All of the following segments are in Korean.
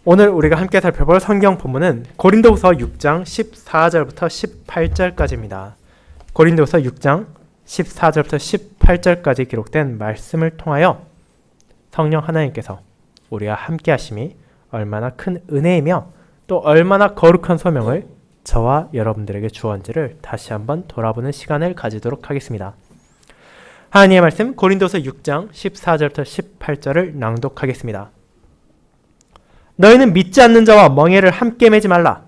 오늘 우리가 함께 살펴볼 성경 본문은 고린도후서 6장 14절부터 18절까지입니다. 고린도후서 6장 14절부터 18절까지 기록된 말씀을 통하여 성령 하나님께서 우리와 함께 하심이 얼마나 큰 은혜이며 또 얼마나 거룩한 소명을 저와 여러분들에게 주었는지를 다시 한번 돌아보는 시간을 가지도록 하겠습니다. 하나님의 말씀 고린도서 6장 14절부터 18절을 낭독하겠습니다. 너희는 믿지 않는 자와 멍에를 함께 매지 말라.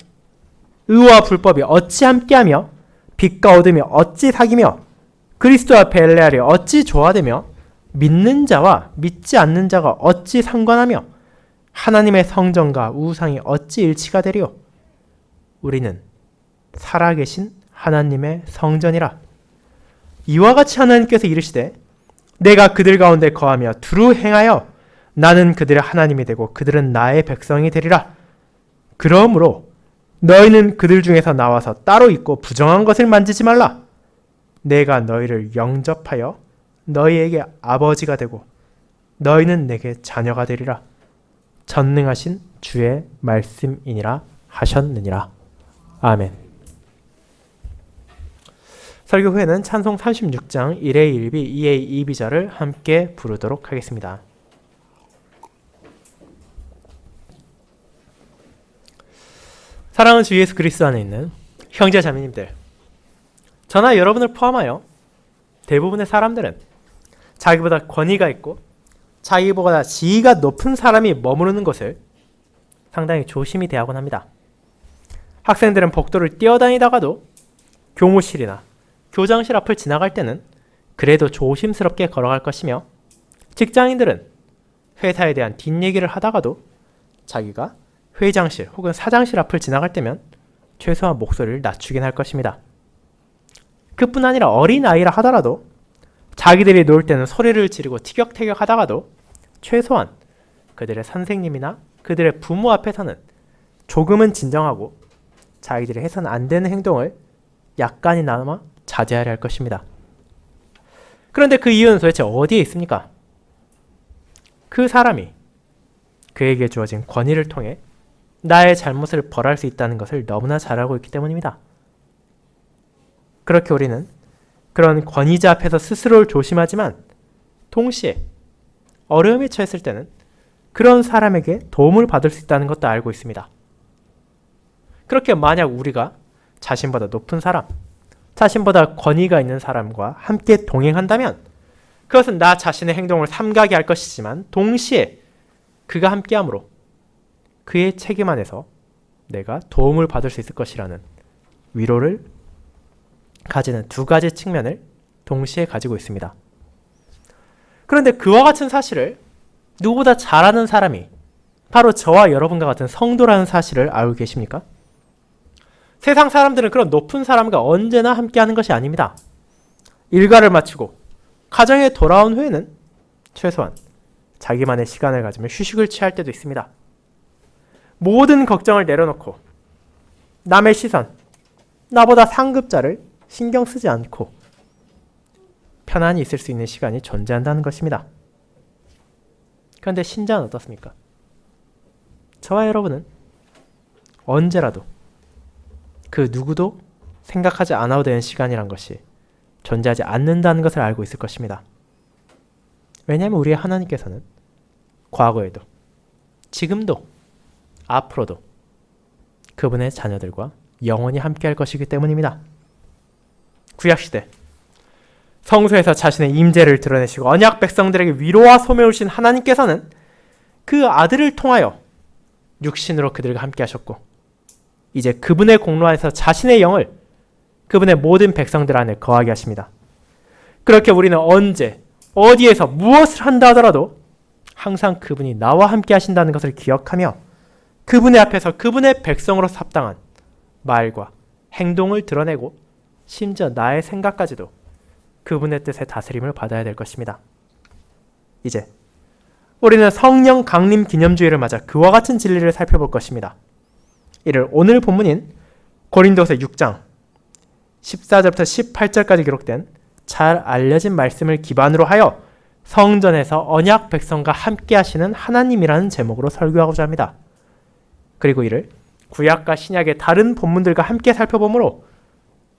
의와 불법이 어찌 함께하며 빛과 어둠이 어찌 사귀며 그리스도와 벨레알이 어찌 조화되며 믿는 자와 믿지 않는 자가 어찌 상관하며 하나님의 성전과 우상이 어찌 일치가 되리요. 우리는 살아계신 하나님의 성전이라. 이와 같이 하나님께서 이르시되 내가 그들 가운데 거하며 두루 행하여 나는 그들의 하나님이 되고 그들은 나의 백성이 되리라. 그러므로 너희는 그들 중에서 나와서 따로 있고 부정한 것을 만지지 말라. 내가 너희를 영접하여 너희에게 아버지가 되고 너희는 내게 자녀가 되리라. 전능하신 주의 말씀이니라 하셨느니라. 아멘. 설교 후에는 찬송 36장 1A 1B 2A 2B절을 함께 부르도록 하겠습니다. 사랑하는 주 예수 그리스도 안에 있는 형제 자매님들, 저나 여러분을 포함하여 대부분의 사람들은 자기보다 권위가 있고 자기보다 지위가 높은 사람이 머무르는 것을 상당히 조심히 대하곤 합니다. 학생들은 복도를 뛰어다니다가도 교무실이나 교장실 앞을 지나갈 때는 그래도 조심스럽게 걸어갈 것이며, 직장인들은 회사에 대한 뒷얘기를 하다가도 자기가 회장실 혹은 사장실 앞을 지나갈 때면 최소한 목소리를 낮추긴 할 것입니다. 그뿐 아니라 어린아이라 하더라도 자기들이 놀 때는 소리를 지르고 티격태격 하다가도 최소한 그들의 선생님이나 그들의 부모 앞에서는 조금은 진정하고 자기들이 해서는 안 되는 행동을 약간이나마 자제하려 할 것입니다. 그런데 그 이유는 도대체 어디에 있습니까? 그 사람이 그에게 주어진 권위를 통해 나의 잘못을 벌할 수 있다는 것을 너무나 잘 알고 있기 때문입니다. 그렇게 우리는 그런 권위자 앞에서 스스로를 조심하지만 동시에 어려움에 처했을 때는 그런 사람에게 도움을 받을 수 있다는 것도 알고 있습니다. 그렇게 만약 우리가 자신보다 높은 사람, 자신보다 권위가 있는 사람과 함께 동행한다면 그것은 나 자신의 행동을 삼가게 할 것이지만 동시에 그가 함께함으로 그의 책임 안에서 내가 도움을 받을 수 있을 것이라는 위로를 가지는 두 가지 측면을 동시에 가지고 있습니다. 그런데 그와 같은 사실을 누구보다 잘 아는 사람이 바로 저와 여러분과 같은 성도라는 사실을 알고 계십니까? 세상 사람들은 그런 높은 사람과 언제나 함께하는 것이 아닙니다. 일과를 마치고 가정에 돌아온 후에는 최소한 자기만의 시간을 가지며 휴식을 취할 때도 있습니다. 모든 걱정을 내려놓고 남의 시선, 나보다 상급자를 신경 쓰지 않고 편안히 있을 수 있는 시간이 존재한다는 것입니다. 그런데 신자는 어떻습니까? 저와 여러분은 언제라도 그 누구도 생각하지 않아도 되는 시간이란 것이 존재하지 않는다는 것을 알고 있을 것입니다. 왜냐하면 우리의 하나님께서는 과거에도 지금도 앞으로도 그분의 자녀들과 영원히 함께할 것이기 때문입니다. 구약시대 성소에서 자신의 임재를 드러내시고 언약 백성들에게 위로와 소명을 주신 하나님께서는 그 아들을 통하여 육신으로 그들과 함께 하셨고 이제 그분의 공로 안에서 자신의 영을 그분의 모든 백성들 안에 거하게 하십니다. 그렇게 우리는 언제 어디에서 무엇을 한다 하더라도 항상 그분이 나와 함께 하신다는 것을 기억하며 그분의 앞에서 그분의 백성으로 합당한 말과 행동을 드러내고 심지어 나의 생각까지도 그분의 뜻의 다스림을 받아야 될 것입니다. 이제 우리는 성령 강림 기념주일을 맞아 그와 같은 진리를 살펴볼 것입니다. 이를 오늘 본문인 고린도서 6장 14절부터 18절까지 기록된 잘 알려진 말씀을 기반으로 하여 성전에서 언약 백성과 함께 하시는 하나님이라는 제목으로 설교하고자 합니다. 그리고 이를 구약과 신약의 다른 본문들과 함께 살펴보므로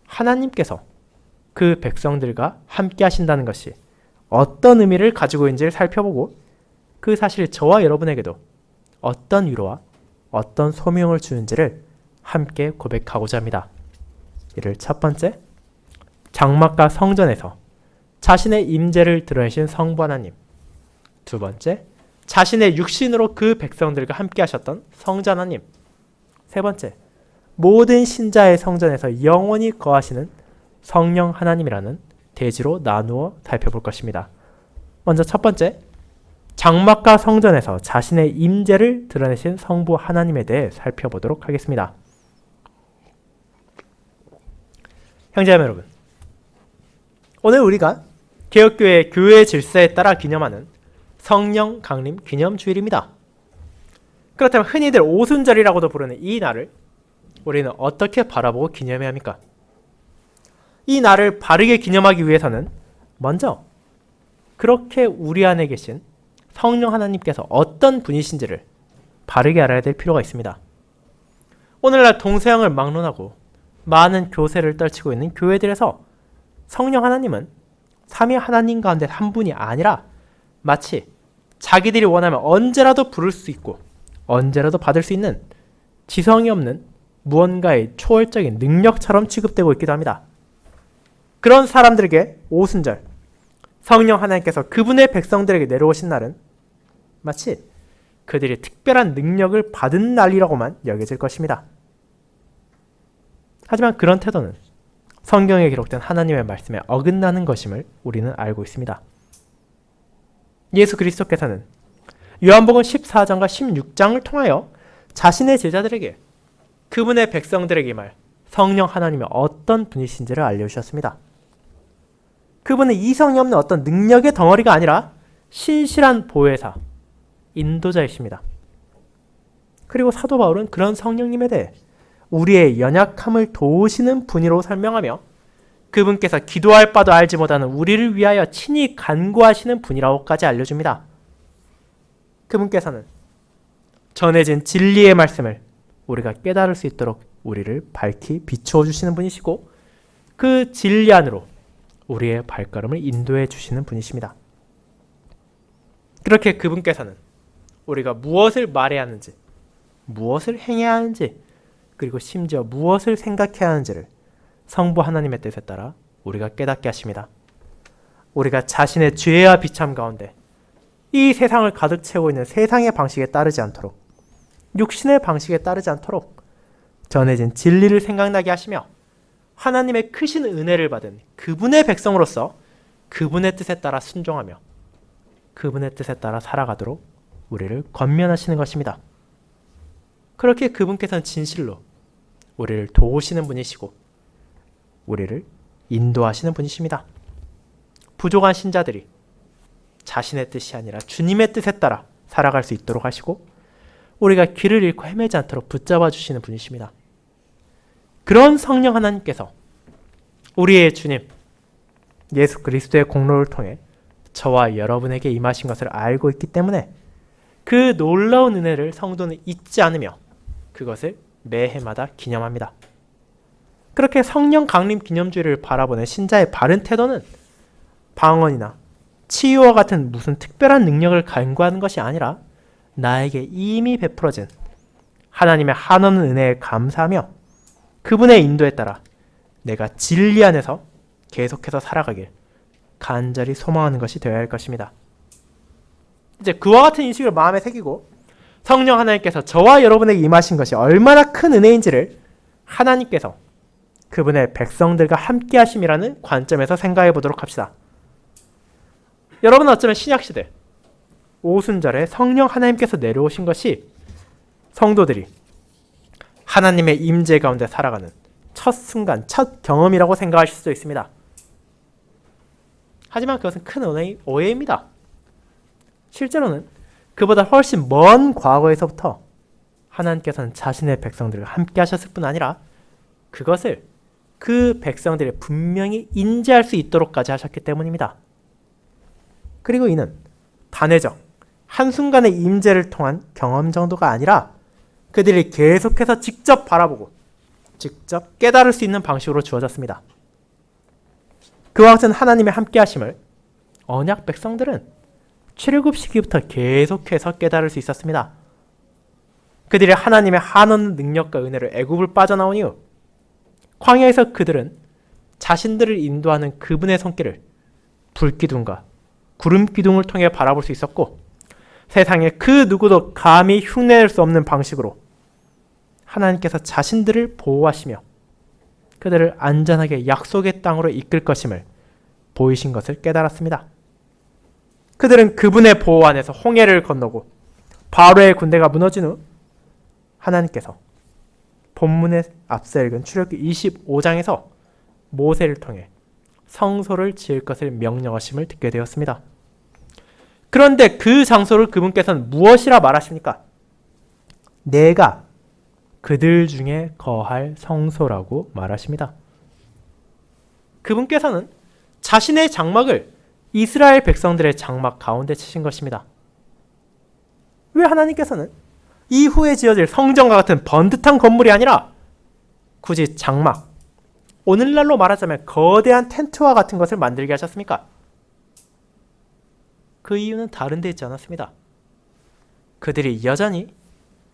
하나님께서 그 백성들과 함께 하신다는 것이 어떤 의미를 가지고 있는지를 살펴보고 그 사실이 저와 여러분에게도 어떤 위로와 어떤 소명을 주는지를 함께 고백하고자 합니다. 이를 첫 번째, 장막과 성전에서 자신의 임재를 드러내신 성부 하나님. 두 번째, 자신의 육신으로 그 백성들과 함께 하셨던 성자 하나님. 세 번째, 모든 신자의 성전에서 영원히 거하시는 성령 하나님이라는 대지로 나누어 살펴볼 것입니다. 먼저 첫 번째, 장막과 성전에서 자신의 임재를 드러내신 성부 하나님에 대해 살펴보도록 하겠습니다. 형제자매 여러분, 오늘 우리가 개혁교회 교회 질서에 따라 기념하는 성령 강림 기념 주일입니다. 그렇다면 흔히들 오순절이라고도 부르는 이 날을 우리는 어떻게 바라보고 기념해야 합니까? 이 날을 바르게 기념하기 위해서는 먼저 그렇게 우리 안에 계신 성령 하나님께서 어떤 분이신지를 바르게 알아야 될 필요가 있습니다. 오늘날 동서양을 막론하고 많은 교세를 떨치고 있는 교회들에서 성령 하나님은 삼위 하나님 가운데 한 분이 아니라 마치 자기들이 원하면 언제라도 부를 수 있고 언제라도 받을 수 있는 지성이 없는 무언가의 초월적인 능력처럼 취급되고 있기도 합니다. 그런 사람들에게 오순절, 성령 하나님께서 그분의 백성들에게 내려오신 날은 마치 그들이 특별한 능력을 받은 날이라고만 여겨질 것입니다. 하지만 그런 태도는 성경에 기록된 하나님의 말씀에 어긋나는 것임을 우리는 알고 있습니다. 예수 그리스도께서는 요한복음 14장과 16장을 통하여 자신의 제자들에게 그분의 백성들에게 말 성령 하나님이 어떤 분이신지를 알려주셨습니다. 그분은 이성이 없는 어떤 능력의 덩어리가 아니라 신실한 보혜사, 인도자이십니다. 그리고 사도 바울은 그런 성령님에 대해 우리의 연약함을 도우시는 분이로 설명하며 그분께서 기도할 바도 알지 못하는 우리를 위하여 친히 간구하시는 분이라고까지 알려줍니다. 그분께서는 전해진 진리의 말씀을 우리가 깨달을 수 있도록 우리를 밝히 비추어 주시는 분이시고 그 진리 안으로 우리의 발걸음을 인도해 주시는 분이십니다. 그렇게 그분께서는 우리가 무엇을 말해야 하는지, 무엇을 행해야 하는지, 그리고 심지어 무엇을 생각해야 하는지를 성부 하나님의 뜻에 따라 우리가 깨닫게 하십니다. 우리가 자신의 죄와 비참 가운데 이 세상을 가득 채우고 있는 세상의 방식에 따르지 않도록, 육신의 방식에 따르지 않도록 전해진 진리를 생각나게 하시며 하나님의 크신 은혜를 받은 그분의 백성으로서 그분의 뜻에 따라 순종하며 그분의 뜻에 따라 살아가도록 우리를 권면하시는 것입니다. 그렇게 그분께서는 진실로 우리를 도우시는 분이시고 우리를 인도하시는 분이십니다. 부족한 신자들이 자신의 뜻이 아니라 주님의 뜻에 따라 살아갈 수 있도록 하시고 우리가 길을 잃고 헤매지 않도록 붙잡아 주시는 분이십니다. 그런 성령 하나님께서 우리의 주님 예수 그리스도의 공로를 통해 저와 여러분에게 임하신 것을 알고 있기 때문에 그 놀라운 은혜를 성도는 잊지 않으며 그것을 매해마다 기념합니다. 그렇게 성령 강림 기념주일을 바라보는 신자의 바른 태도는 방언이나 치유와 같은 무슨 특별한 능력을 간구하는 것이 아니라 나에게 이미 베풀어진 하나님의 한없는 은혜에 감사하며 그분의 인도에 따라 내가 진리 안에서 계속해서 살아가길 간절히 소망하는 것이 되어야 할 것입니다. 이제 그와 같은 인식을 마음에 새기고 성령 하나님께서 저와 여러분에게 임하신 것이 얼마나 큰 은혜인지를 하나님께서 그분의 백성들과 함께 하심이라는 관점에서 생각해 보도록 합시다. 여러분은 어쩌면 신약시대 오순절에 성령 하나님께서 내려오신 것이 성도들이 하나님의 임재 가운데 살아가는 첫 순간, 첫 경험이라고 생각하실 수도 있습니다. 하지만 그것은 큰 오해입니다. 실제로는 그보다 훨씬 먼 과거에서부터 하나님께서는 자신의 백성들과 함께 하셨을 뿐 아니라 그것을 그 백성들이 분명히 인지할 수 있도록까지 하셨기 때문입니다. 그리고 이는 단회적, 한순간의 임재를 통한 경험 정도가 아니라 그들이 계속해서 직접 바라보고 직접 깨달을 수 있는 방식으로 주어졌습니다. 그와 같은 하나님의 함께하심을 언약 백성들은 출애굽 시기부터 계속해서 깨달을 수 있었습니다. 그들이 하나님의 한없는 능력과 은혜로 애굽을 빠져나온 이후 광야에서 그들은 자신들을 인도하는 그분의 손길을 불기둥과 구름기둥을 통해 바라볼 수 있었고, 세상에 그 누구도 감히 흉내낼 수 없는 방식으로 하나님께서 자신들을 보호하시며 그들을 안전하게 약속의 땅으로 이끌 것임을 보이신 것을 깨달았습니다. 그들은 그분의 보호 안에서 홍해를 건너고 바로의 군대가 무너진 후 하나님께서 본문에 앞서 읽은 출애굽기 25장에서 모세를 통해 성소를 지을 것을 명령하심을 듣게 되었습니다. 그런데 그 장소를 그분께서는 무엇이라 말하십니까? 내가 그들 중에 거할 성소라고 말하십니다. 그분께서는 자신의 장막을 이스라엘 백성들의 장막 가운데 치신 것입니다. 왜 하나님께서는 이후에 지어질 성전과 같은 번듯한 건물이 아니라 굳이 장막, 오늘날로 말하자면 거대한 텐트와 같은 것을 만들게 하셨습니까? 그 이유는 다른 데 있지 않았습니다. 그들이 여전히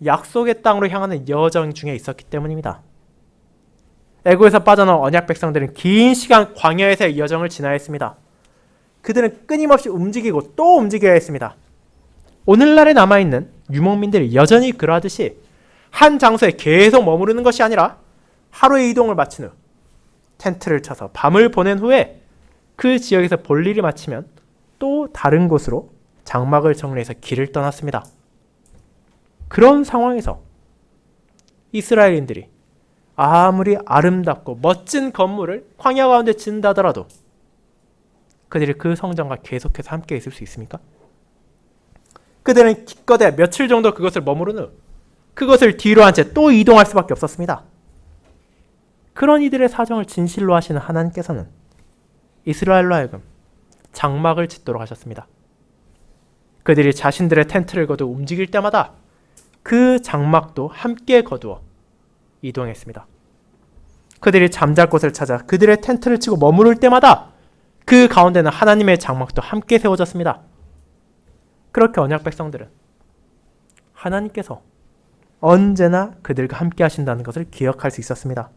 약속의 땅으로 향하는 여정 중에 있었기 때문입니다. 애굽에서 빠져나온 언약 백성들은 긴 시간 광야에서의 여정을 지나야 했습니다. 그들은 끊임없이 움직이고 또 움직여야 했습니다. 오늘날에 남아있는 유목민들이 여전히 그러하듯이 한 장소에 계속 머무르는 것이 아니라 하루의 이동을 마친 후 텐트를 쳐서 밤을 보낸 후에 그 지역에서 볼 일이 마치면 또 다른 곳으로 장막을 정리해서 길을 떠났습니다. 그런 상황에서 이스라엘인들이 아무리 아름답고 멋진 건물을 광야 가운데 짓는다더라도 그들이 그 성전과 계속해서 함께 있을 수 있습니까? 그들은 기껏해 며칠 정도 그것을 머무른 후 그것을 뒤로 한 채 또 이동할 수밖에 없었습니다. 그런 이들의 사정을 진실로 하시는 하나님께서는 이스라엘로 하여금 장막을 짓도록 하셨습니다. 그들이 자신들의 텐트를 거두어 움직일 때마다 그 장막도 함께 거두어 이동했습니다. 그들이 잠잘 곳을 찾아 그들의 텐트를 치고 머무를 때마다 그 가운데는 하나님의 장막도 함께 세워졌습니다. 그렇게 언약 백성들은 하나님께서 언제나 그들과 함께 하신다는 것을 기억할 수 있었습니다.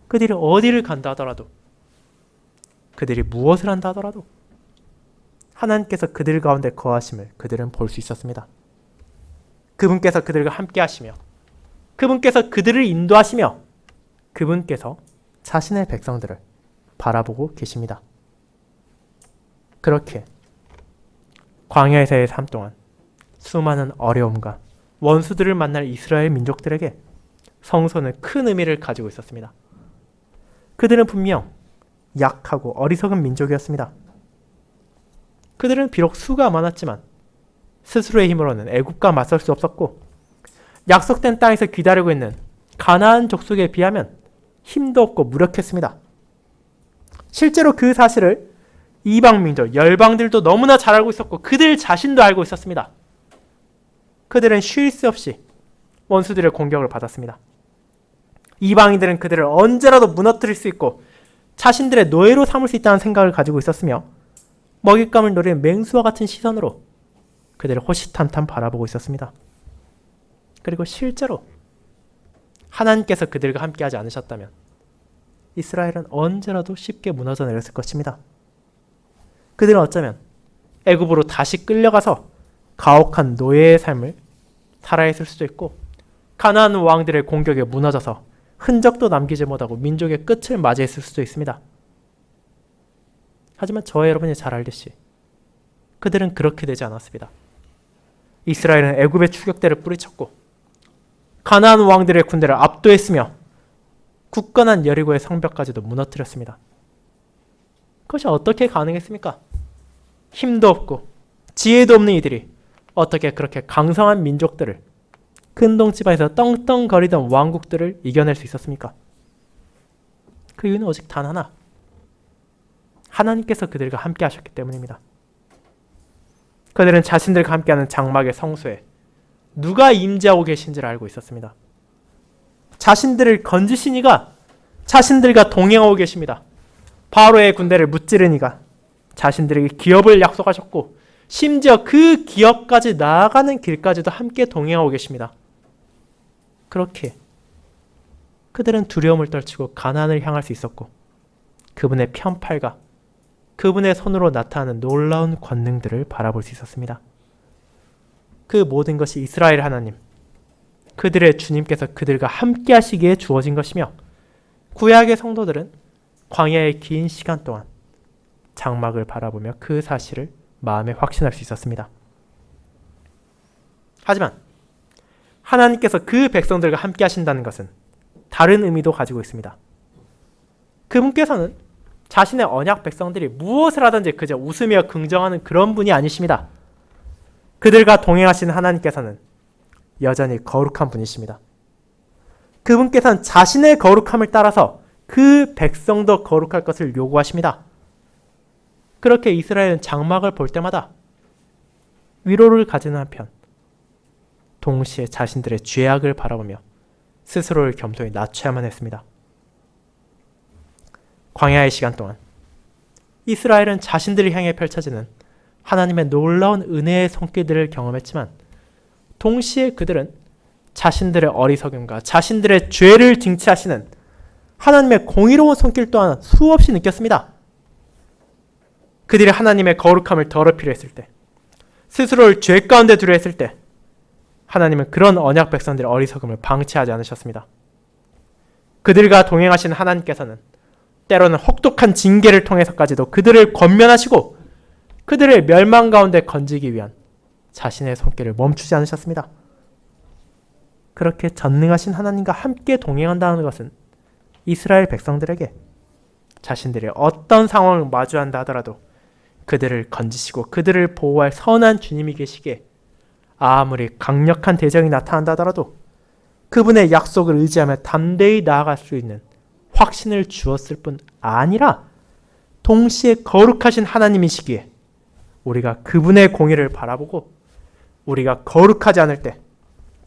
그들이 어디를 간다 하더라도, 그들이 무엇을 한다 하더라도 하나님께서 그들 가운데 거하심을 그들은 볼 수 있었습니다. 그분께서 그들과 함께 하시며 그분께서 그들을 인도하시며 그분께서 자신의 백성들을 바라보고 계십니다. 그렇게 광야에서의 삶 동안 수많은 어려움과 원수들을 만날 이스라엘 민족들에게 성소는 큰 의미를 가지고 있었습니다. 그들은 분명 약하고 어리석은 민족이었습니다. 그들은 비록 수가 많았지만 스스로의 힘으로는 애굽과 맞설 수 없었고 약속된 땅에서 기다리고 있는 가나안 족속에 비하면 힘도 없고 무력했습니다. 실제로 그 사실을 이방 민족, 열방들도 너무나 잘 알고 있었고 그들 자신도 알고 있었습니다. 그들은 쉴 새 없이 원수들의 공격을 받았습니다. 이방인들은 그들을 언제라도 무너뜨릴 수 있고 자신들의 노예로 삼을 수 있다는 생각을 가지고 있었으며 먹잇감을 노리는 맹수와 같은 시선으로 그들을 호시탐탐 바라보고 있었습니다. 그리고 실제로 하나님께서 그들과 함께하지 않으셨다면 이스라엘은 언제라도 쉽게 무너져 내렸을 것입니다. 그들은 어쩌면 애굽으로 다시 끌려가서 가혹한 노예의 삶을 살아야 했을 수도 있고 가나안 왕들의 공격에 무너져서 흔적도 남기지 못하고 민족의 끝을 맞이했을 수도 있습니다. 하지만 저와 여러분이 잘 알듯이 그들은 그렇게 되지 않았습니다. 이스라엘은 애굽의 추격대를 뿌리쳤고 가나안 왕들의 군대를 압도했으며 굳건한 여리고의 성벽까지도 무너뜨렸습니다. 그것이 어떻게 가능했습니까? 힘도 없고 지혜도 없는 이들이 어떻게 그렇게 강성한 민족들을 큰 동지방에서 떵떵거리던 왕국들을 이겨낼 수 있었습니까? 그 이유는 오직 단 하나. 하나님께서 그들과 함께 하셨기 때문입니다. 그들은 자신들과 함께하는 장막의 성소에 누가 임재하고 계신지를 알고 있었습니다. 자신들을 건지신 이가 자신들과 동행하고 계십니다. 바로의 군대를 무찌른 이가 자신들에게 기업을 약속하셨고 심지어 그 기업까지 나아가는 길까지도 함께 동행하고 계십니다. 그렇게 그들은 두려움을 떨치고 가나안을 향할 수 있었고 그분의 편팔과 그분의 손으로 나타나는 놀라운 권능들을 바라볼 수 있었습니다. 그 모든 것이 이스라엘 하나님, 그들의 주님께서 그들과 함께 하시기에 주어진 것이며 구약의 성도들은 광야의 긴 시간 동안 장막을 바라보며 그 사실을 마음에 확신할 수 있었습니다. 하지만 하나님께서 그 백성들과 함께 하신다는 것은 다른 의미도 가지고 있습니다. 그분께서는 자신의 언약 백성들이 무엇을 하든지 그저 웃으며 긍정하는 그런 분이 아니십니다. 그들과 동행하시는 하나님께서는 여전히 거룩한 분이십니다. 그분께서는 자신의 거룩함을 따라서 그 백성도 거룩할 것을 요구하십니다. 그렇게 이스라엘은 장막을 볼 때마다 위로를 가지는 한편 동시에 자신들의 죄악을 바라보며 스스로를 겸손히 낮춰야만 했습니다. 광야의 시간 동안 이스라엘은 자신들을 향해 펼쳐지는 하나님의 놀라운 은혜의 손길들을 경험했지만 동시에 그들은 자신들의 어리석음과 자신들의 죄를 징치하시는 하나님의 공의로운 손길 또한 수없이 느꼈습니다. 그들이 하나님의 거룩함을 더럽히려 했을 때, 스스로를 죄 가운데 두려 했을 때 하나님은 그런 언약 백성들의 어리석음을 방치하지 않으셨습니다. 그들과 동행하신 하나님께서는 때로는 혹독한 징계를 통해서까지도 그들을 권면하시고 그들을 멸망 가운데 건지기 위한 자신의 손길을 멈추지 않으셨습니다. 그렇게 전능하신 하나님과 함께 동행한다는 것은 이스라엘 백성들에게 자신들이 어떤 상황을 마주한다 하더라도 그들을 건지시고 그들을 보호할 선한 주님이 계시기에 아무리 강력한 대적이 나타난다 하더라도 그분의 약속을 의지하며 담대히 나아갈 수 있는 확신을 주었을 뿐 아니라 동시에 거룩하신 하나님이시기에 우리가 그분의 공의를 바라보고 우리가 거룩하지 않을 때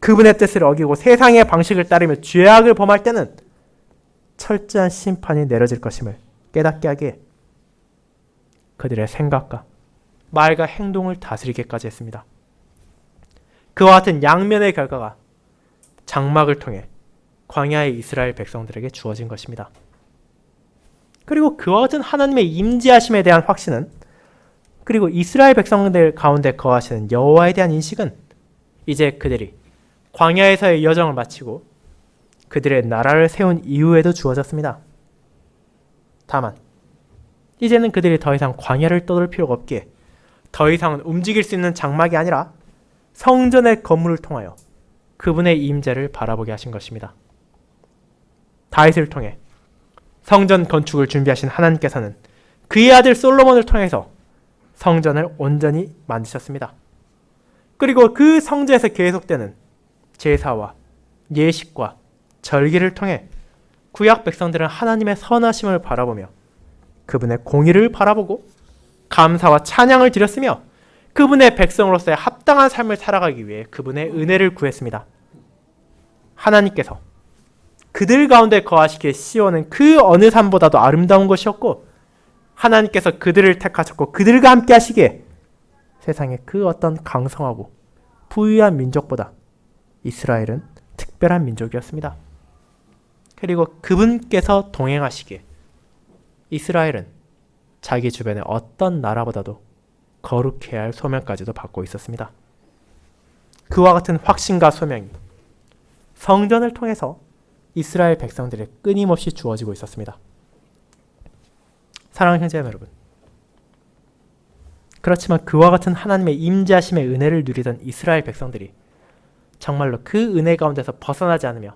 그분의 뜻을 어기고 세상의 방식을 따르며 죄악을 범할 때는 철저한 심판이 내려질 것임을 깨닫게 하기에 그들의 생각과 말과 행동을 다스리게까지 했습니다. 그와 같은 양면의 결과가 장막을 통해 광야의 이스라엘 백성들에게 주어진 것입니다. 그리고 그와 같은 하나님의 임재하심에 대한 확신은 그리고 이스라엘 백성들 가운데 거하시는 여호와에 대한 인식은 이제 그들이 광야에서의 여정을 마치고 그들의 나라를 세운 이후에도 주어졌습니다. 다만 이제는 그들이 더 이상 광야를 떠돌 필요가 없기에 더 이상은 움직일 수 있는 장막이 아니라 성전의 건물을 통하여 그분의 임재를 바라보게 하신 것입니다. 다윗을 통해 성전 건축을 준비하신 하나님께서는 그의 아들 솔로몬을 통해서 성전을 온전히 만드셨습니다. 그리고 그 성전에서 계속되는 제사와 예식과 절기를 통해 구약 백성들은 하나님의 선하심을 바라보며 그분의 공의를 바라보고 감사와 찬양을 드렸으며 그분의 백성으로서의 합당한 삶을 살아가기 위해 그분의 은혜를 구했습니다. 하나님께서 그들 가운데 거하시기에 시온은 그 어느 산보다도 아름다운 것이었고 하나님께서 그들을 택하셨고 그들과 함께 하시기에 세상의 그 어떤 강성하고 부유한 민족보다 이스라엘은 특별한 민족이었습니다. 그리고 그분께서 동행하시기에 이스라엘은 자기 주변의 어떤 나라보다도 거룩해야 할 소명까지도 받고 있었습니다. 그와 같은 확신과 소명이 성전을 통해서 이스라엘 백성들에 끊임없이 주어지고 있었습니다. 사랑하는 형제자매 여러분, 그렇지만 그와 같은 하나님의 임재하심의 은혜를 누리던 이스라엘 백성들이 정말로 그 은혜 가운데서 벗어나지 않으며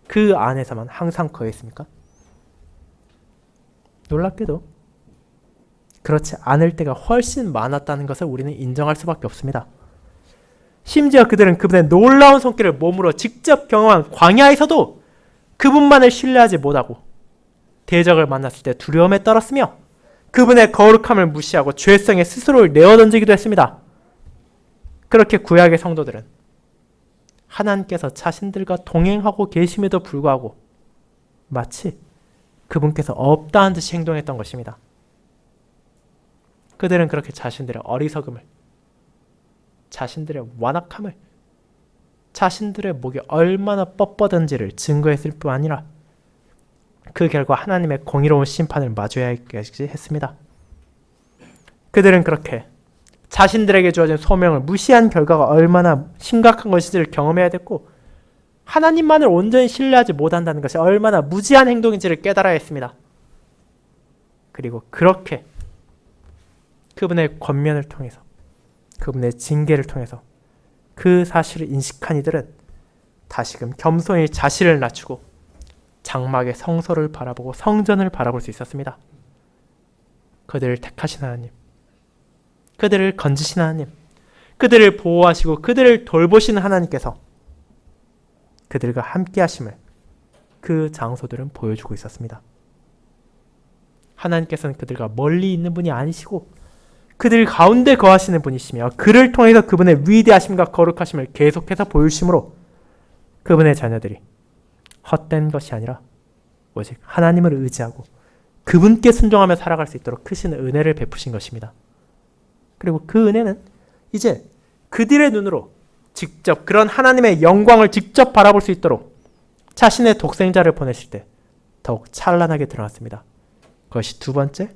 그 안에서만 항상 거했습니까? 놀랍게도 그렇지 않을 때가 훨씬 많았다는 것을 우리는 인정할 수밖에 없습니다. 심지어 그들은 그분의 놀라운 손길을 몸으로 직접 경험한 광야에서도 그분만을 신뢰하지 못하고 대적을 만났을 때 두려움에 떨었으며 그분의 거룩함을 무시하고 죄성에 스스로를 내어던지기도 했습니다. 그렇게 구약의 성도들은 하나님께서 자신들과 동행하고 계심에도 불구하고 마치 그분께서 없다한 듯이 행동했던 것입니다. 그들은 그렇게 자신들의 어리석음을, 자신들의 완악함을, 자신들의 목이 얼마나 뻣뻣한지를 증거했을 뿐 아니라 그 결과 하나님의 공의로운 심판을 마주해야 하기까지 했습니다. 그들은 그렇게 자신들에게 주어진 소명을 무시한 결과가 얼마나 심각한 것인지를 경험해야 됐고 하나님만을 온전히 신뢰하지 못한다는 것이 얼마나 무지한 행동인지를 깨달아야 했습니다. 그리고 그렇게 그분의 권면을 통해서, 그분의 징계를 통해서 그 사실을 인식한 이들은 다시금 겸손히 자신을 낮추고 장막의 성소를 바라보고 성전을 바라볼 수 있었습니다. 그들을 택하신 하나님, 그들을 건지신 하나님, 그들을 보호하시고 그들을 돌보시는 하나님께서 그들과 함께 하심을 그 장소들은 보여주고 있었습니다. 하나님께서는 그들과 멀리 있는 분이 아니시고 그들 가운데 거하시는 분이시며 그를 통해서 그분의 위대하심과 거룩하심을 계속해서 보여주심으로 그분의 자녀들이 헛된 것이 아니라 오직 하나님을 의지하고 그분께 순종하며 살아갈 수 있도록 크신 은혜를 베푸신 것입니다. 그리고 그 은혜는 이제 그들의 눈으로 직접 그런 하나님의 영광을 직접 바라볼 수 있도록 자신의 독생자를 보내실 때 더욱 찬란하게 드러났습니다. 그것이 두 번째,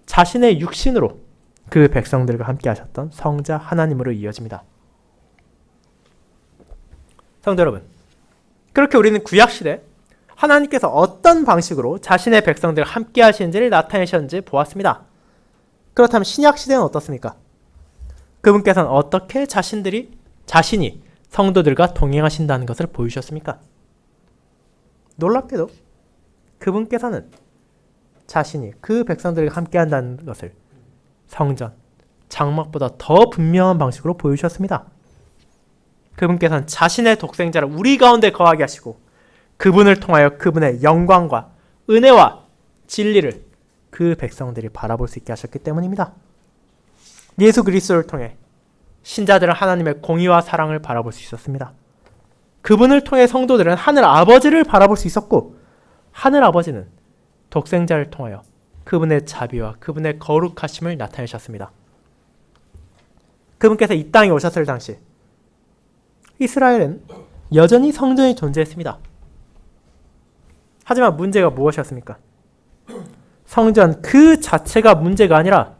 자신의 육신으로 그 백성들과 함께 하셨던 성자 하나님으로 이어집니다. 성도 여러분, 그렇게 우리는 구약시대 하나님께서 어떤 방식으로 자신의 백성들과 함께 하시는지를 나타내셨는지 보았습니다. 그렇다면 신약시대는 어떻습니까? 그분께서는 어떻게 자신이 성도들과 동행하신다는 것을 보여주셨습니까? 놀랍게도 그분께서는 자신이 그 백성들과 함께 한다는 것을 성전, 장막보다 더 분명한 방식으로 보여주셨습니다. 그분께서는 자신의 독생자를 우리 가운데 거하게 하시고 그분을 통하여 그분의 영광과 은혜와 진리를 그 백성들이 바라볼 수 있게 하셨기 때문입니다. 예수 그리스도를 통해 신자들은 하나님의 공의와 사랑을 바라볼 수 있었습니다. 그분을 통해 성도들은 하늘 아버지를 바라볼 수 있었고 하늘 아버지는 독생자를 통하여 그분의 자비와 그분의 거룩하심을 나타내셨습니다. 그분께서 이 땅에 오셨을 당시 이스라엘은 여전히 성전이 존재했습니다. 하지만 문제가 무엇이었습니까? 성전 그 자체가 문제가 아니라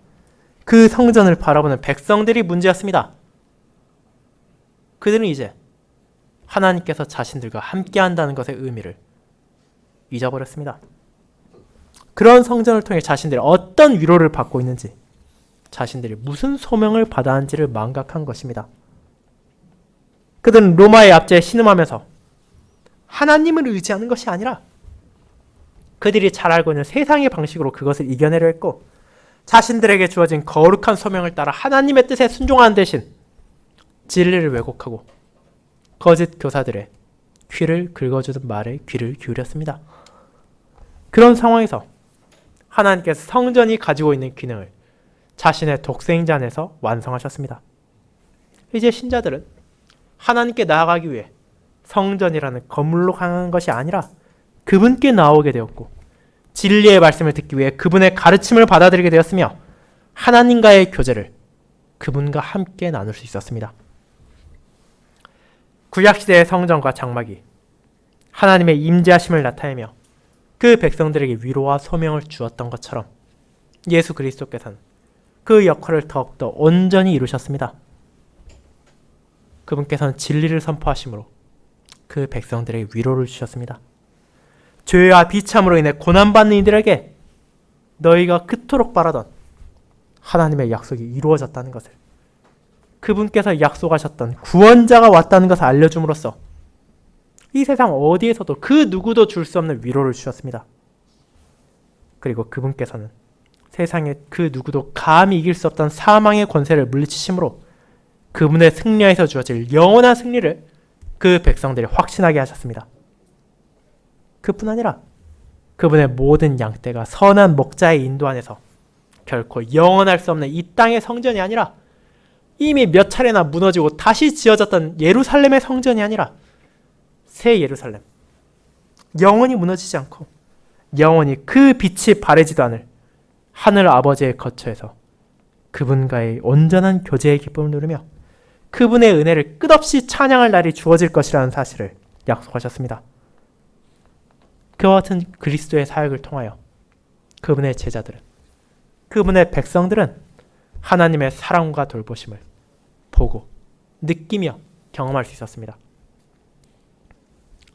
그 성전을 바라보는 백성들이 문제였습니다. 그들은 이제 하나님께서 자신들과 함께 한다는 것의 의미를 잊어버렸습니다. 그런 성전을 통해 자신들이 어떤 위로를 받고 있는지, 자신들이 무슨 소명을 받아야하는지를 망각한 것입니다. 그들은 로마의 압제에 신음하면서 하나님을 의지하는 것이 아니라 그들이 잘 알고 있는 세상의 방식으로 그것을 이겨내려 했고 자신들에게 주어진 거룩한 소명을 따라 하나님의 뜻에 순종하는 대신 진리를 왜곡하고 거짓 교사들의 귀를 긁어주던 말에 귀를 기울였습니다. 그런 상황에서 하나님께서 성전이 가지고 있는 기능을 자신의 독생자 안에서 완성하셨습니다. 이제 신자들은 하나님께 나아가기 위해 성전이라는 건물로 향한 것이 아니라 그분께 나오게 되었고 진리의 말씀을 듣기 위해 그분의 가르침을 받아들이게 되었으며 하나님과의 교제를 그분과 함께 나눌 수 있었습니다. 구약시대의 성전과 장막이 하나님의 임재하심을 나타내며 그 백성들에게 위로와 소명을 주었던 것처럼 예수 그리스도께서는 그 역할을 더욱더 온전히 이루셨습니다. 그분께서는 진리를 선포하심으로 그 백성들에게 위로를 주셨습니다. 죄와 비참으로 인해 고난받는 이들에게 너희가 그토록 바라던 하나님의 약속이 이루어졌다는 것을, 그분께서 약속하셨던 구원자가 왔다는 것을 알려줌으로써 이 세상 어디에서도 그 누구도 줄 수 없는 위로를 주셨습니다. 그리고 그분께서는 세상에 그 누구도 감히 이길 수 없던 사망의 권세를 물리치심으로 그분의 승리에서 주어질 영원한 승리를 그 백성들이 확신하게 하셨습니다. 그뿐 아니라 그분의 모든 양떼가 선한 목자의 인도 안에서 결코 영원할 수 없는 이 땅의 성전이 아니라 이미 몇 차례나 무너지고 다시 지어졌던 예루살렘의 성전이 아니라 새 예루살렘, 영원히 무너지지 않고 영원히 그 빛이 바래지도 않을 하늘 아버지의 거처에서 그분과의 온전한 교제의 기쁨을 누리며 그분의 은혜를 끝없이 찬양할 날이 주어질 것이라는 사실을 약속하셨습니다. 그와 같은 그리스도의 사역을 통하여 그분의 제자들은, 그분의 백성들은 하나님의 사랑과 돌보심을 보고 느끼며 경험할 수 있었습니다.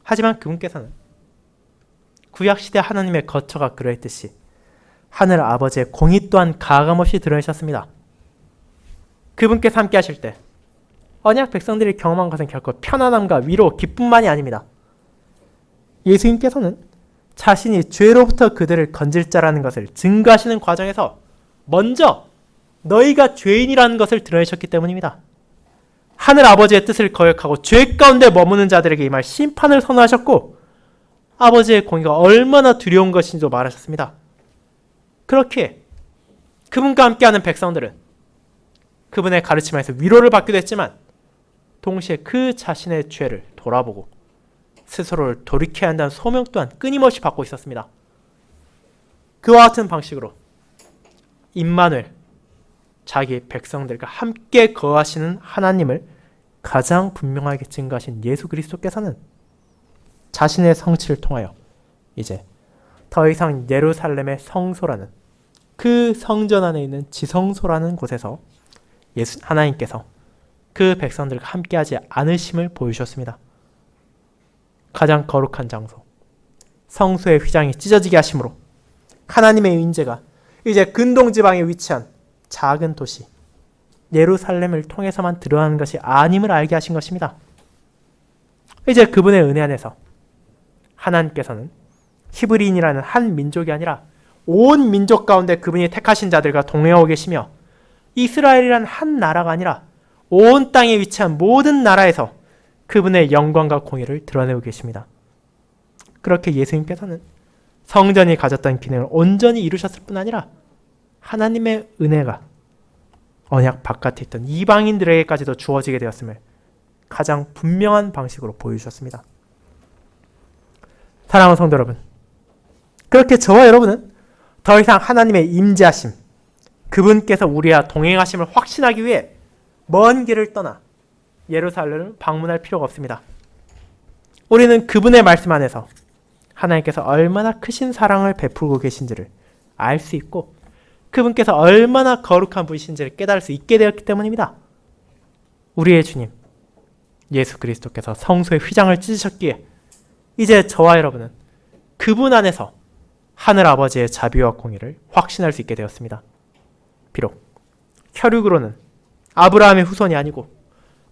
하지만 그분께서는 구약시대 하나님의 거처가 그러했듯이 하늘 아버지의 공의 또한 가감없이 드러내셨습니다. 그분께서 함께 하실 때 언약 백성들이 경험한 것은 결코 편안함과 위로, 기쁨만이 아닙니다. 예수님께서는 자신이 죄로부터 그들을 건질 자라는 것을 증거하시는 과정에서 먼저 너희가 죄인이라는 것을 드러내셨기 때문입니다. 하늘 아버지의 뜻을 거역하고 죄 가운데 머무는 자들에게 임할 심판을 선언하셨고 아버지의 공의가 얼마나 두려운 것인지도 말하셨습니다. 그렇게 그분과 함께하는 백성들은 그분의 가르침에서 위로를 받기도 했지만 동시에 그 자신의 죄를 돌아보고 스스로를 돌이켜야 한다는 소명 또한 끊임없이 받고 있었습니다. 그와 같은 방식으로 임마누엘, 자기 백성들과 함께 거하시는 하나님을 가장 분명하게 증거하신 예수 그리스도께서는 자신의 성취를 통하여 이제 더 이상 예루살렘의 성소라는 그 성전 안에 있는 지성소라는 곳에서 하나님께서 그 백성들과 함께하지 않으심을 보여주셨습니다. 가장 거룩한 장소, 성소의 휘장이 찢어지게 하심으로 하나님의 인재가 이제 근동지방에 위치한 작은 도시 예루살렘을 통해서만 드러나는 것이 아님을 알게 하신 것입니다. 이제 그분의 은혜 안에서 하나님께서는 히브리인이라는 한 민족이 아니라 온 민족 가운데 그분이 택하신 자들과 동행하고 계시며 이스라엘이란 한 나라가 아니라 온 땅에 위치한 모든 나라에서 그분의 영광과 공의를 드러내고 계십니다. 그렇게 예수님께서는 성전이 가졌던 기능을 온전히 이루셨을 뿐 아니라 하나님의 은혜가 언약 바깥에 있던 이방인들에게까지도 주어지게 되었음을 가장 분명한 방식으로 보여주셨습니다. 사랑하는 성도 여러분, 그렇게 저와 여러분은 더 이상 하나님의 임재하심, 그분께서 우리와 동행하심을 확신하기 위해 먼 길을 떠나 예루살렘을 방문할 필요가 없습니다. 우리는 그분의 말씀 안에서 하나님께서 얼마나 크신 사랑을 베풀고 계신지를 알 수 있고 그분께서 얼마나 거룩한 분이신지를 깨달을 수 있게 되었기 때문입니다. 우리의 주님 예수 그리스도께서 성소의 휘장을 찢으셨기에 이제 저와 여러분은 그분 안에서 하늘 아버지의 자비와 공의를 확신할 수 있게 되었습니다. 비록 혈육으로는 아브라함의 후손이 아니고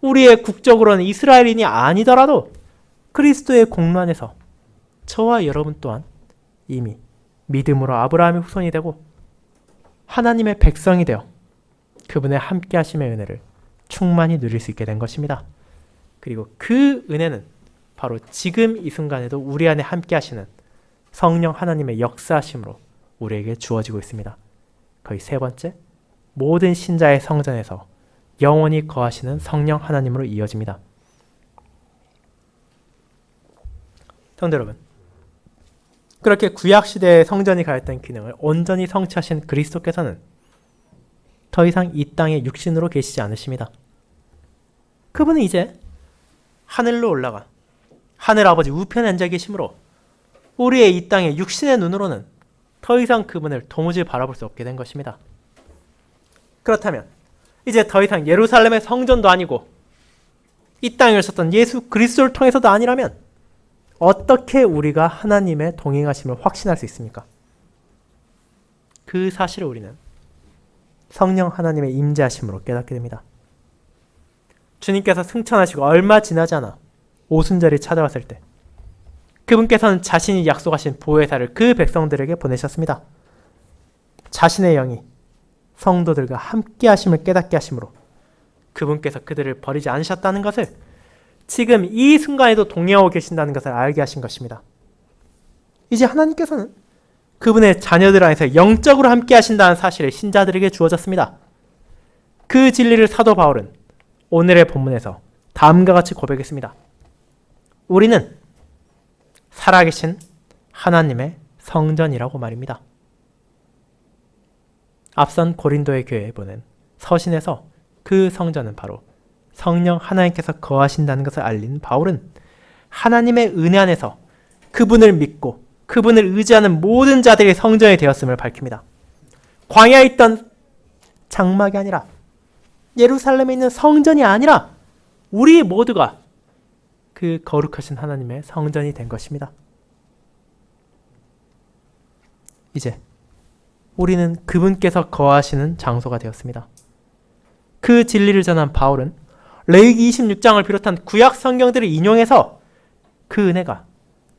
우리의 국적으로는 이스라엘인이 아니더라도 그리스도의 공로 안에서 저와 여러분 또한 이미 믿음으로 아브라함의 후손이 되고 하나님의 백성이 되어 그분의 함께 하심의 은혜를 충만히 누릴 수 있게 된 것입니다. 그리고 그 은혜는 바로 지금 이 순간에도 우리 안에 함께 하시는 성령 하나님의 역사하심으로 우리에게 주어지고 있습니다. 거의 세 번째, 모든 신자의 성전에서 영원히 거하시는 성령 하나님으로 이어집니다. 성도 여러분, 그렇게 구약시대의 성전이 가했던 기능을 온전히 성취하신 그리스도께서는 더 이상 이 땅에 육신으로 계시지 않으십니다. 그분은 이제 하늘로 올라가 하늘 아버지 우편에 앉아 계심으로 우리의 이 땅의 육신의 눈으로는 더 이상 그분을 도무지 바라볼 수 없게 된 것입니다. 그렇다면 이제 더 이상 예루살렘의 성전도 아니고 이 땅에 오셨던 예수 그리스도를 통해서도 아니라면 어떻게 우리가 하나님의 동행하심을 확신할 수 있습니까? 그 사실을 우리는 성령 하나님의 임재하심으로 깨닫게 됩니다. 주님께서 승천하시고 얼마 지나지 않아 오순절이 찾아왔을 때 그분께서는 자신이 약속하신 보혜사를 그 백성들에게 보내셨습니다. 자신의 영이 성도들과 함께 하심을 깨닫게 하심으로 그분께서 그들을 버리지 않으셨다는 것을 지금 이 순간에도 동행하고 계신다는 것을 알게 하신 것입니다. 이제 하나님께서는 그분의 자녀들 안에서 영적으로 함께 하신다는 사실이 신자들에게 주어졌습니다. 그 진리를 사도 바울은 오늘의 본문에서 다음과 같이 고백했습니다. 우리는 살아계신 하나님의 성전이라고 말입니다. 앞선 고린도의 교회에 보낸 서신에서 그 성전은 바로 성령 하나님께서 거하신다는 것을 알린 바울은 하나님의 은혜 안에서 그분을 믿고 그분을 의지하는 모든 자들이 성전이 되었음을 밝힙니다. 광야에 있던 장막이 아니라 예루살렘에 있는 성전이 아니라 우리 모두가 그 거룩하신 하나님의 성전이 된 것입니다. 이제 우리는 그분께서 거하시는 장소가 되었습니다. 그 진리를 전한 바울은 레위기 26장을 비롯한 구약 성경들을 인용해서 그 은혜가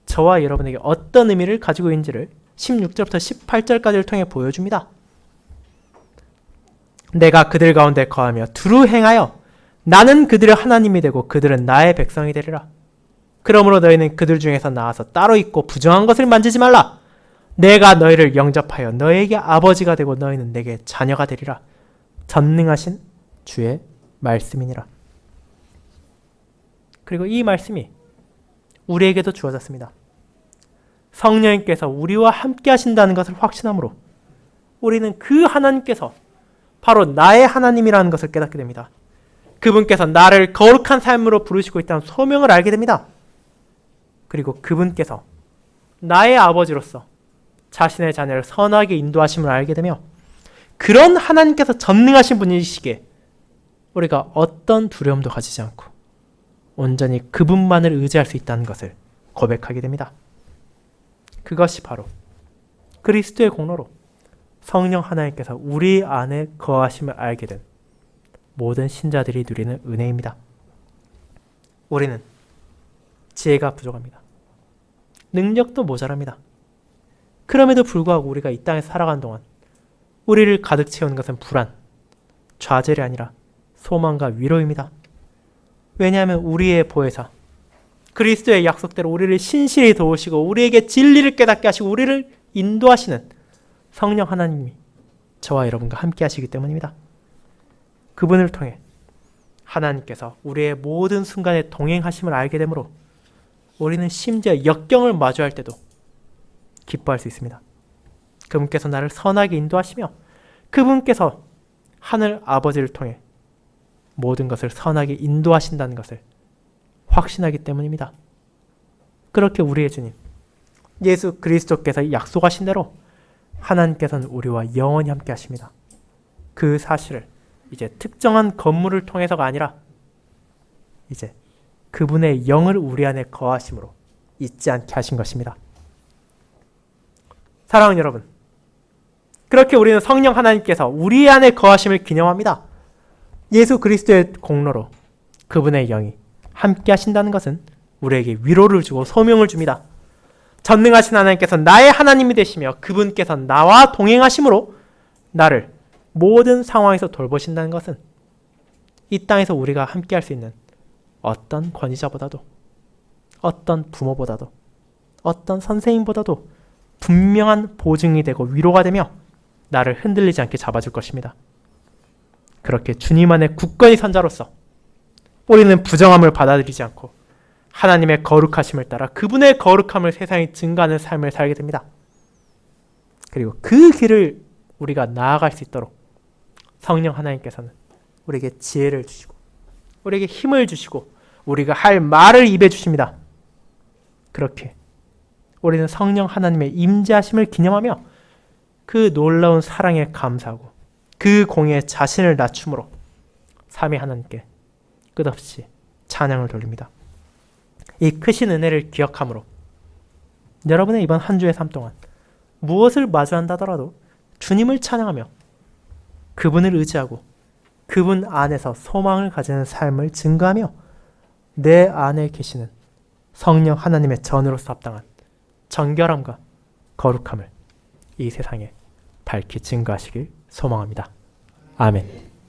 저와 여러분에게 어떤 의미를 가지고 있는지를 16절부터 18절까지를 통해 보여줍니다. 내가 그들 가운데 거하며 두루 행하여 나는 그들의 하나님이 되고 그들은 나의 백성이 되리라. 그러므로 너희는 그들 중에서 나와서 따로 있고 부정한 것을 만지지 말라. 내가 너희를 영접하여 너희에게 아버지가 되고 너희는 내게 자녀가 되리라. 전능하신 주의 말씀이니라. 그리고 이 말씀이 우리에게도 주어졌습니다. 성령님께서 우리와 함께 하신다는 것을 확신함으로 우리는 그 하나님께서 바로 나의 하나님이라는 것을 깨닫게 됩니다. 그분께서 나를 거룩한 삶으로 부르시고 있다는 소명을 알게 됩니다. 그리고 그분께서 나의 아버지로서 자신의 자녀를 선하게 인도하심을 알게 되며 그런 하나님께서 전능하신 분이시기에 우리가 어떤 두려움도 가지지 않고 온전히 그분만을 의지할 수 있다는 것을 고백하게 됩니다. 그것이 바로 그리스도의 공로로 성령 하나님께서 우리 안에 거하심을 알게 된 모든 신자들이 누리는 은혜입니다. 우리는 지혜가 부족합니다. 능력도 모자랍니다. 그럼에도 불구하고 우리가 이 땅에 살아가는 동안 우리를 가득 채우는 것은 불안, 좌절이 아니라 소망과 위로입니다. 왜냐하면 우리의 보혜사, 그리스도의 약속대로 우리를 신실히 도우시고 우리에게 진리를 깨닫게 하시고 우리를 인도하시는 성령 하나님이 저와 여러분과 함께 하시기 때문입니다. 그분을 통해 하나님께서 우리의 모든 순간에 동행하심을 알게 되므로 우리는 심지어 역경을 마주할 때도 기뻐할 수 있습니다. 그분께서 나를 선하게 인도하시며 그분께서 하늘 아버지를 통해 모든 것을 선하게 인도하신다는 것을 확신하기 때문입니다. 그렇게 우리의 주님 예수 그리스도께서 약속하신 대로 하나님께서는 우리와 영원히 함께 하십니다. 그 사실을 이제 특정한 건물을 통해서가 아니라 이제 그분의 영을 우리 안에 거하심으로 잊지 않게 하신 것입니다. 사랑하는 여러분, 그렇게 우리는 성령 하나님께서 우리 안에 거하심을 기념합니다. 예수 그리스도의 공로로 그분의 영이 함께 하신다는 것은 우리에게 위로를 주고 소명을 줍니다. 전능하신 하나님께서 나의 하나님이 되시며 그분께서 나와 동행하심으로 나를 모든 상황에서 돌보신다는 것은 이 땅에서 우리가 함께 할 수 있는 어떤 권위자보다도 어떤 부모보다도 어떤 선생님보다도 분명한 보증이 되고 위로가 되며 나를 흔들리지 않게 잡아줄 것입니다. 그렇게 주님 안에 굳건히 선 자로서 우리는 부정함을 받아들이지 않고 하나님의 거룩하심을 따라 그분의 거룩함을 세상에 증거하는 삶을 살게 됩니다. 그리고 그 길을 우리가 나아갈 수 있도록 성령 하나님께서는 우리에게 지혜를 주시고 우리에게 힘을 주시고 우리가 할 말을 입에 주십니다. 그렇게 우리는 성령 하나님의 임재하심을 기념하며 그 놀라운 사랑에 감사하고 그 공에 자신을 낮춤으로 삼위 하나님께 끝없이 찬양을 돌립니다. 이 크신 은혜를 기억함으로 여러분의 이번 한 주의 삶 동안 무엇을 마주한다더라도 주님을 찬양하며 그분을 의지하고 그분 안에서 소망을 가지는 삶을 증거하며 내 안에 계시는 성령 하나님의 전으로서 합당한 정결함과 거룩함을 이 세상에 밝히 증거하시길 소망합니다. 아멘.